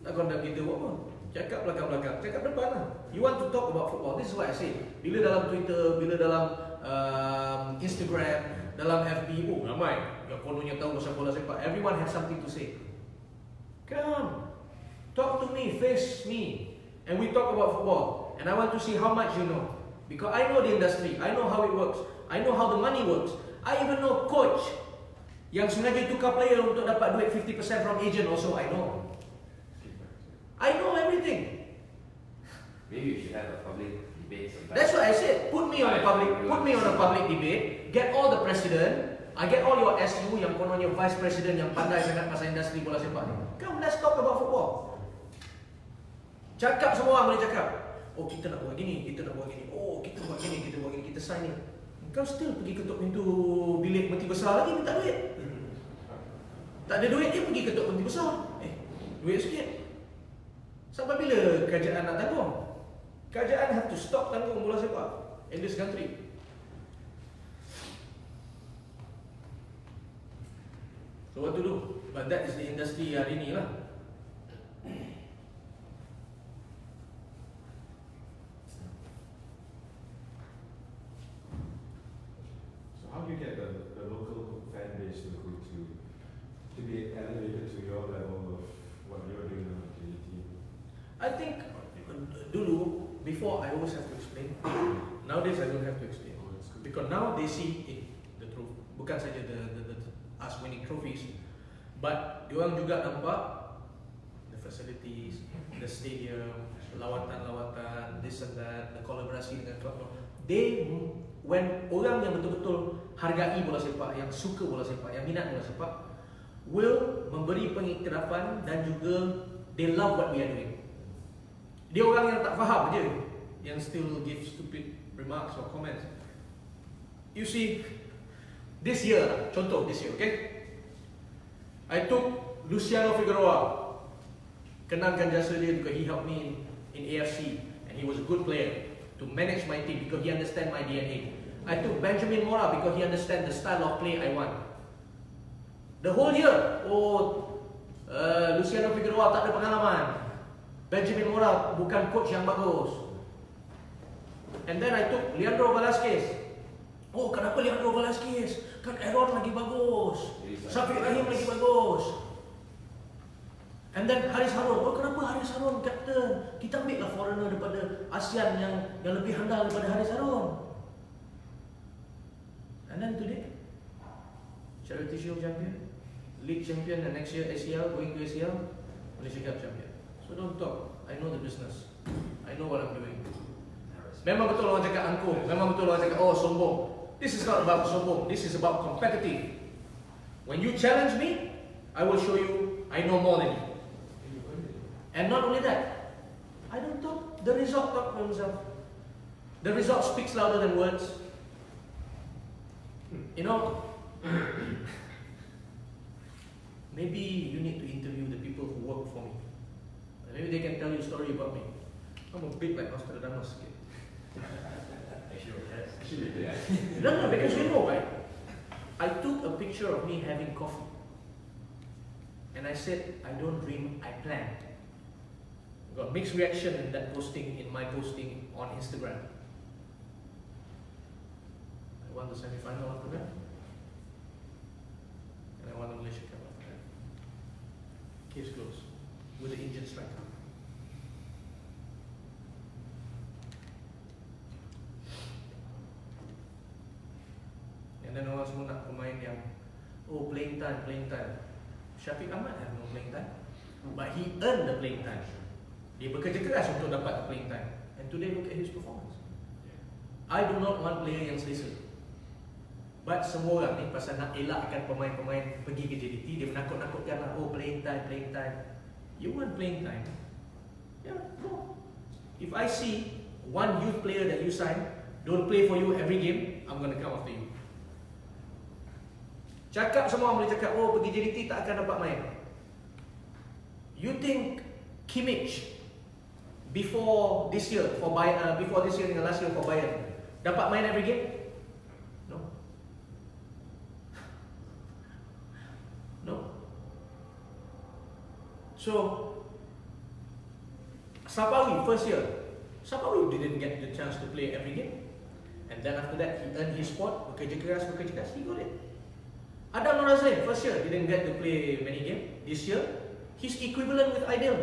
Nak condemn kita buat apa? Cakap belakang-belakang, cakap depan lah. You want to talk about football? This is what I say. Bila dalam Twitter, bila dalam Instagram, dalam FB, oh ramai yang kononnya tahu pasal bola sepak. Everyone has something to say. Come, talk to me, face me, and we talk about football. And I want to see how much you know, because I know the industry, I know how it works, I know how the money works. I even know coach yang sengaja tukar player untuk dapat duit 50% from agent also. I know everything. Maybe we should have a public debate sometime. That's what I said. Put me on a public debate. Get all the president. I get all your SU yang kononnya vice president yang pandai sangat pasal industri bola sepak ni. Come, let's talk about football. Cakap semua boleh cakap. Oh kita nak buat gini, kita nak buat gini. Oh kita buat gini, kita sign ni. Kau still pergi ketuk pintu bilik peti besar lagi minta duit. Tak ada duit dia pergi ketuk peti besar. Duit sikit. Sampai bila kerajaan nak tanggung? Kerajaan have to stop tanggung bola sepak in this country. So what to do? But that is the industry hari ni lah. So how do you get the local fan base to be elevated to your level of what you're doing on JDT? I think dulu, before I always have to explain. Nowadays I don't have to explain. Because now they see the truth. Bukan saja the us winning trophies, but diorang juga nampak the facilities, the stadium, lawatan-lawatan, this and that, the kolaborasi dengan klub. When orang yang betul-betul hargai bola sepak, yang suka bola sepak, yang minat bola sepak, will memberi pengiktirafan dan juga they love what we are doing. Dia orang yang tak faham je, yang still give stupid remarks or comments. You see, this year, okay? I took Luciano Figueroa, kenangkan jasa dia because he helped me in AFC and he was a good player to manage my team because he understand my DNA. I took Benjamin Mora because he understand the style of play I want. The whole year, Luciano Figueroa tak ada pengalaman. Benjamin Mora bukan coach yang bagus. And then I took Leandro Velasquez. Oh, kenapa Leandro Velasquez? Kan Aaron lagi bagus, Syafiq Rahim lagi bagus. And then Haris Harun. Oh, kenapa Haris Harun captain? Kita ambil lah foreigner daripada ASEAN yang lebih handal daripada Haris Harun. And then today, Charity Shield champion, League champion, and next year ACL, going to ACL, Malaysia Cup champion. So don't talk. I know the business. I know what I'm doing. Memang betul orang cakap angkuh. Memang betul orang cakap sombong. This is not about sombong. This is about competitive. When you challenge me, I will show you I know more than you. And not only that, I don't talk. The result talk for himself. The result speaks louder than words. You know, maybe you need to interview the people who work for me. Maybe they can tell you a story about me. I'm a bit like Nostradamus. Actually, it has. No, because you know, right? I took a picture of me having coffee. And I said, I don't dream, I plan. Got mixed reaction in that posting, in my posting on Instagram. I won the semi-final after that. And I won the Malaysia Cup after that. Case closed. With the injured striker. And then orang semua nak pemain yang playing time. Syafiq Ahmad have no playing time, but he earned the playing time. Dia bekerja keras untuk dapat the playing time. And today look at his performance. I do not want player yang selesa. But semua orang ni pasal nak elakkan pemain-pemain pergi ke JDT, dia menakut-nakutkan lah, playing time. You want playing time? Yeah, no. If I see one youth player that you sign don't play for you every game, I'm gonna come after you. Cakap semua boleh cakap, pergi JDT tak akan dapat main. You think Kimmich before this year dengan last year for Bayern dapat main every game? No. So Sapawi first year, Sapawi didn't get the chance to play every game. And then after that he earned his spot, bekerja keras, he got it. Adam Razin first year didn't get to play many games. This year, he's equivalent with Aidil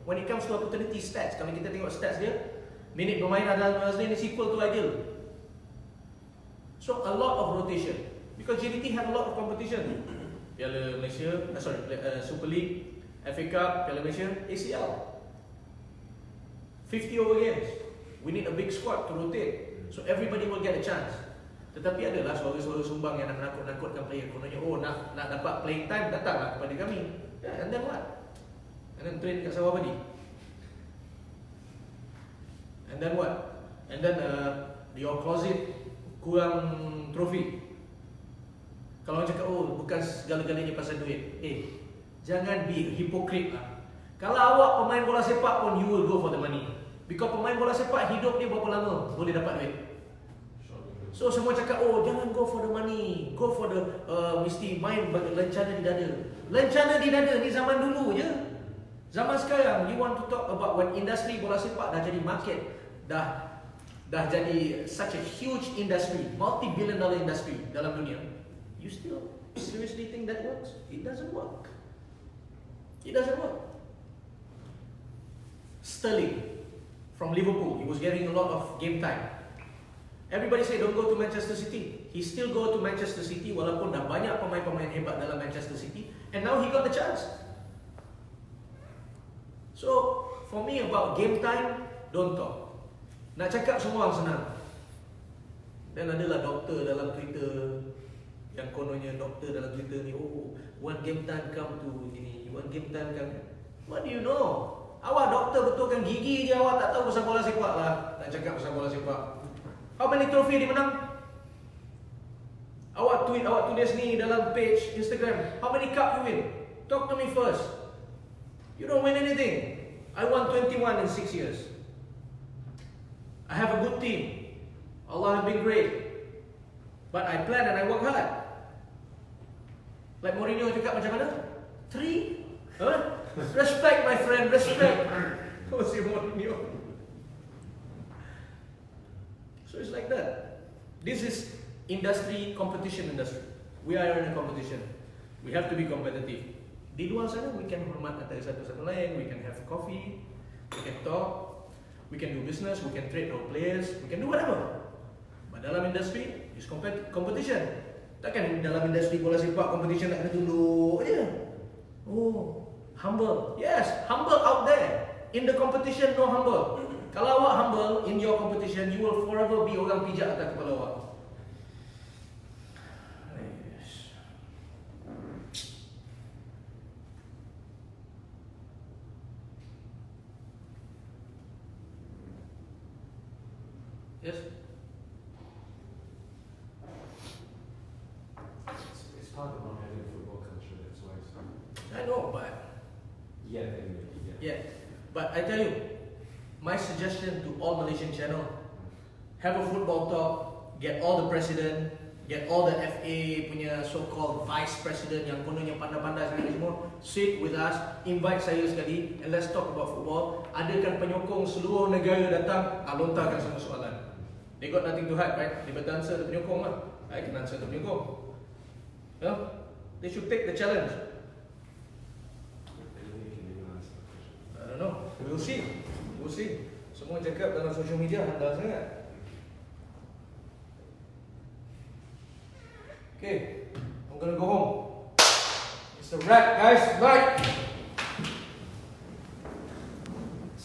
when it comes to opportunity stats. Kalau kita tengok stats dia, minit bermain Adam Razin is equal to Aidil. So a lot of rotation because JDT have a lot of competition. Piala Malaysia, Super League, FA Cup, Piala Malaysia, ACL. 50 over games. We need a big squad to rotate, so everybody will get a chance. Tetapi adalah suara-suara sumbang yang nak menakut-nakutkan player. Kononnya, nak dapat playing time, datanglah kepada kami. Yeah, and then what? And then train kat Sawah Padi. And then what? And then your closet kurang trofi. Kalau orang cakap, bukan segala-galanya pasal duit. Jangan be hypocrite lah. Kalau awak pemain bola sepak pun, you will go for the money. Because pemain bola sepak hidup dia berapa lama boleh dapat duit. So semua cakap, jangan go for the money, go for the mesti main lencana di dada. Lencana di dada ni zaman dulu je. Zaman sekarang, you want to talk about when industri bola sepak dah jadi market, dah jadi such a huge industry, multi-billion dollar industry dalam dunia. You still seriously think that works? It doesn't work. It doesn't work. Sterling from Liverpool, he was getting a lot of game time. Everybody say don't go to Manchester City. He still go to Manchester City walaupun dah banyak pemain-pemain hebat dalam Manchester City, and now he got the chance. So for me about game time, don't talk. Nak cakap semua orang senang. Dan adalah doktor dalam Twitter yang kononnya doktor dalam Twitter ni, one game time come to ini, one game time come. What do you know? Awak doktor betulkan gigi je, awak tak tahu pasal bola sepak lah. Nak cakap pasal bola sepak. How many trophy dia menang? Awak tulis ni dalam page Instagram. How many cup you win? Talk to me first. You don't win anything. I won 21 in 6 years. I have a good team. Allah has been great. But I plan and I work hard. Like Mourinho cakap macam mana? 3? Respect my friend, respect. Si Mourinho. So it's like that. This is competition industry. We are in a competition. We have to be competitive. Di luar sana, we can hormat antara satu sama lain, we can have coffee, we can talk, we can do business, we can trade our players, we can do whatever. But dalam industry, it's competition. Takkan dalam industri bola sepak competition nak kena tunduk je. Humble. Yes, humble out there. In the competition, no humble. Kalau awak humble in your competition, you will forever be orang pijak atas kepala awak. But I tell you, my suggestion to all Malaysian channel, have a football talk, get all the president, get all the FA punya so-called vice president yang kononnya pandai-pandai sekali semua, sit with us, invite saya sekali, and let's talk about football. Adakan penyokong seluruh negara datang, lontarkan semua soalan. They got nothing to hide, right? They better answer the penyokong lah. I can answer the penyokong. You know? They should take the challenge. I don't know. We'll see. We'll see. Semua cakap dalam social media handal sangat. Okay, I'm gonna go home. It's a wrap, guys. Bye.